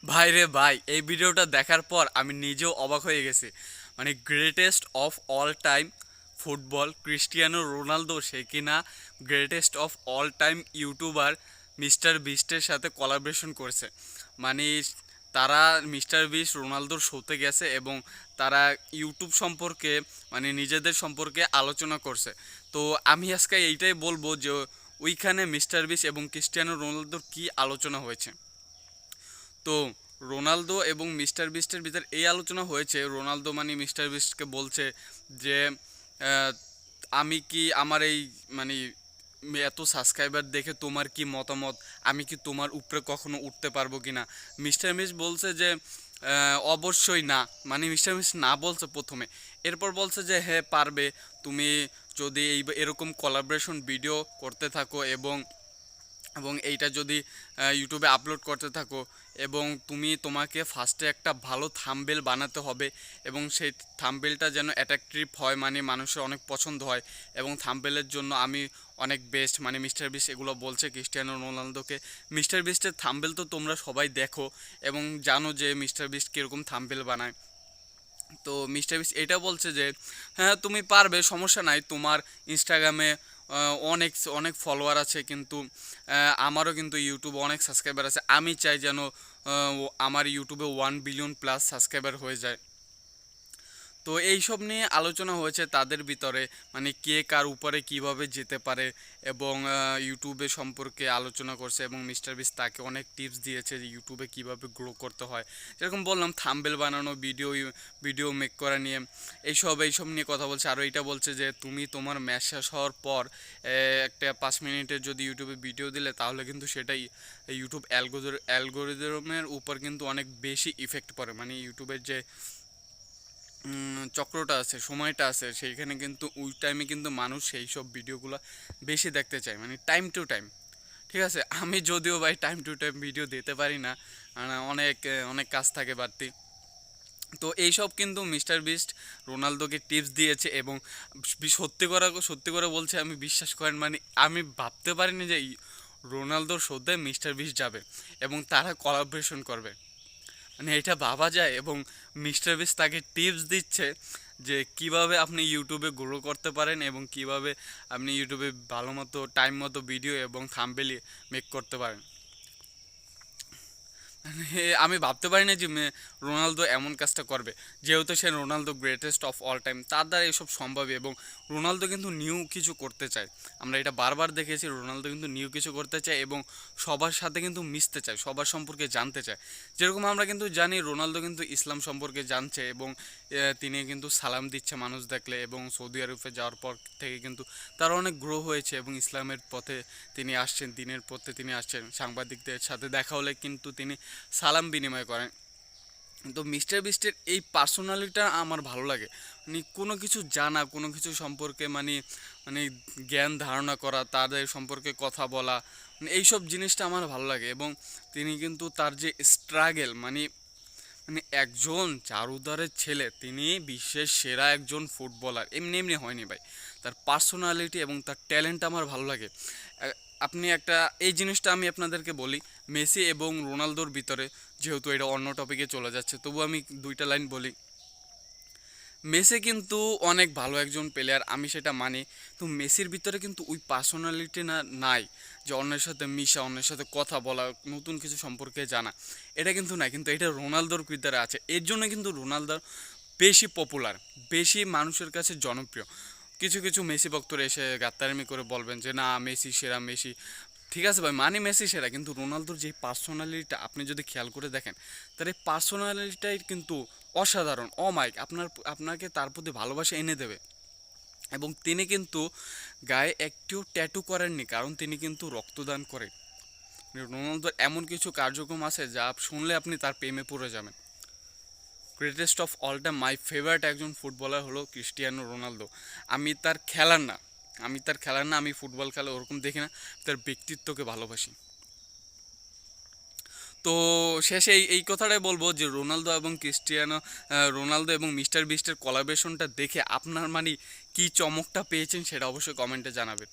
ভাই রে ভাই, এই ভিডিওটা দেখার পর আমি নিজেও অবাক হয়ে গেছি। মানে greatest of all time football Cristiano Ronaldo, সে কিনা greatest of all time YouTuber mister বিস্টের সাথে কোলাবরেশন করছে। মানে তারা মিস্টার বিস্ট রোনালদোর শোতে গেছে এবং তারা ইউটিউব সম্পর্কে মানে নিজেদের সম্পর্কে আলোচনা করছে। তো আমি আজকে এইটাই বলবো যে ওইখানে মিস্টার বিস্ট এবং ক্রিস্টিয়ানো রোনালদোর কি আলোচনা হয়েছে। তো রোনালদো এবং মিস্টার বিস্টের ভিতর এই আলোচনা হয়েছে, রোনালদো মানে মিস্টার বিস্টকে বলছে যে আহ, আমি কি আমার এই মানে এত সাবস্ক্রাইবার দেখে তোমার কি মতামত, আমি কি তোমার উপরে কখনো উঠতে পারবো কি না। মিস্টার বিস্ট বলছে যে অবশ্যই না। মানে মিস্টার বিস্ট না বলছে প্রথমে, এরপর বলছে যে হ্যাঁ পারবে, তুমি যদি এরকম কোলাবরেশন ভিডিও করতে থাকো এবং এবং এইটা যদি ইউটিউবে আপলোড করতে থাকো এবং তোমাকে ফার্স্টে একটা ভালো থাম্বনেল বানাতে হবে এবং সেই থাম্বনেলটা যেন অ্যাট্রাকটিভ হয়, মানে মানুষের অনেক পছন্দ হয়। এবং থাম্বনেলের জন্য আমি অনেক বেস্ট, মানে মিস্টার বিস্ট এগুলো বলছে ক্রিস্টিয়ানো রোনালদোকে। মিস্টার বিস্টের থাম্বনেল তো তোমরা সবাই দেখো এবং জানো যে মিস্টার বিস্ট কীরকম থাম্বনেল বানায়। তো মিস্টার বিস্ট এটা বলছে যে হ্যাঁ তুমি পারবে, সমস্যা নাই, তোমার ইনস্টাগ্রামে অনেক অনেক ফলোয়ার আছে, কিন্তু আমারও কিন্তু ইউটিউবে অনেক সাবস্ক্রাইবার আছে, আমি চাই যেন আমার ইউটিউবে 1 বিলিয়ন প্লাস সাবস্ক্রাইবার হয়ে যায়। তো এইসব নিয়ে আলোচনা হয়েছে তাদের ভিতরে, মানে কে কার উপরে কিভাবে যেতে পারে এবং ইউটিউবে সম্পর্কে আলোচনা করছে এবং মিস্টার বিস্ট তাকে অনেক টিপস দিয়েছে যে ইউটিউবে কিভাবে গ্রো করতে হয়। যেরকম বললাম থাম্বনেল বানানো, ভিডিও মেক করা নিয়ে এইসব নিয়ে কথা বলছে। আর এইটা বলছে যে তুমি তোমার ম্যাচ শেষ হওয়ার পর একটা 5 মিনিটের যদি ইউটিউবে ভিডিও দিলে তাহলে কিন্তু সেটাই ইউটিউব অ্যালগোরিদমের উপর কিন্তু অনেক বেশি ইফেক্ট পড়ে। মানে ইউটিউবের যে চক্রটা আছে, সময়টা আছে, সেইখানে কিন্তু ওই টাইমে কিন্তু মানুষ সেই সব ভিডিওগুলো বেশি দেখতে চায়, মানে টাইম টু টাইম। ঠিক আছে, আমি যদিও ভাই টাইম টু টাইম ভিডিও দিতে পারি না, অনেক অনেক কাজ থাকে বাড়তি। তো এইসব কিন্তু মিস্টার বিস্ট রোনালদোকে টিপস দিয়েছে এবং সত্যি করে বলছে, আমি বিশ্বাস করেন মানে আমি ভাবতে পারিনি যে রোনালদোর শোতে মিস্টার বিস্ট যাবে এবং তারা কোলাবরেশন করবে। মানে এটা ভাবা যায় এবং মিস্টার বিস্ট তাকে টিপস দিচ্ছে যে কিভাবে আপনি ইউটিউবে গ্রো করতে পারেন এবং কিভাবে আপনি ইউটিউবে ভালো মতো টাইম মতো ভিডিও এবং থাম্বনেল মেক করতে পারেন। আমি ভাবতে পারি না যে রোনালদো এমন কাজটা করবে, যেহেতু সে Ronaldo greatest of all time, তার দ্বারা এসব সম্ভবই। এবং রোনালদো কিন্তু নিউ কিছু করতে চায়, আমরা এটা বারবার দেখেছি, রোনালদো কিন্তু নিউ কিছু করতে চায় এবং সবার সাথে কিন্তু মিশতে চায়, সবার সম্পর্কে জানতে চায়। যেরকম আমরা কিন্তু জানি রোনালদো কিন্তু ইসলাম সম্পর্কে জানছে এবং তিনি কিন্তু সালাম দিচ্ছে মানুষ দেখলে, এবং সৌদি আরবে যাওয়ার পর থেকে কিন্তু তার অনেক গ্রো হয়েছে এবং ইসলামের পথে তিনি আসছেন, দিনের পথে তিনি আসছেন। সাংবাদিকদের সাথে দেখা হলে কিন্তু তিনি সালাম বিনিময় করেন। তো মিস্টার বিস্টের এই পার্সোনালিটিটা আমার ভালো লাগে, মানে কোনো কিছু জানা, কোনো কিছু সম্পর্কে মানে মানে জ্ঞান ধারণা করা, তাদের সম্পর্কে কথা বলা, মানে এইসব জিনিসটা আমার ভালো লাগে। এবং তিনি কিন্তু তার যে স্ট্রাগেল, মানে মানে একজন চারুদারের ছেলে, তিনি বিশ্বের সেরা একজন ফুটবলার এমনি এমনি হয়নি ভাই, তার পার্সোনালিটি এবং তার ট্যালেন্ট আমার ভালো লাগে। আপনি একটা এই জিনিসটা আমি আপনাদেরকে বলি, মেসি এবং রোনালদোর ভিতরে, যেহেতু এটা অন্য টপিকে চলে যাচ্ছে তবু আমি দুইটা লাইন বলি। মেসি কিন্তু অনেক ভালো একজন প্লেয়ার, আমি সেটা মানি। তো মেসির ভিতরে কিন্তু ওই পার্সোনালিটি নাই যে অন্যের সাথে মিশা, অন্যের সাথে কথা বলা, নতুন কিছু সম্পর্কে জানা, এটা কিন্তু নাই। কিন্তু এটা রোনালদোর ভিতরে আছে, এর জন্য কিন্তু রোনালদো বেশি পপুলার, বেশি মানুষের কাছে জনপ্রিয়। কিছু কিছু মেসি ভক্তরা এসে গাত্তারামি করে বলবেন যে না মেসি সেরা, মেসি ঠিক আছে ভাই, মানে মেসি সেরা, কিন্তু রোনালদোর যে পার্সোনালিটিটা আপনি যদি খেয়াল করে দেখেন, তার এই পার্সোনালিটিটাই কিন্তু অসাধারণ, অমায়িক, আপনাকে তার প্রতি ভালোবাসা এনে দেবে। এবং তিনি কিন্তু গায়ে একটিও ট্যাটু করেননি, কারণ তিনি কিন্তু রক্তদান করে। রোনালদোর এমন কিছু কার্যক্রম আছে যা শুনলে আপনি তার প্রেমে পড়ে যাবেন। Greatest of all time my favourite একজন ফুটবলার হলো ক্রিস্টিয়ানো রোনালদো। আমি তার খেলার না, আমি ফুটবল খেলা ওরকম দেখি না, তার ব্যক্তিত্বকে ভালোবাসি। তো শেষে এই কথাটাই বলবো যে রোনালদো এবং মিস্টার বিস্টের কোলাবরেশনটা দেখে আপনার মানে কি চমকটা পেয়েছেন সেটা অবশ্যই কমেন্টে জানাবেন।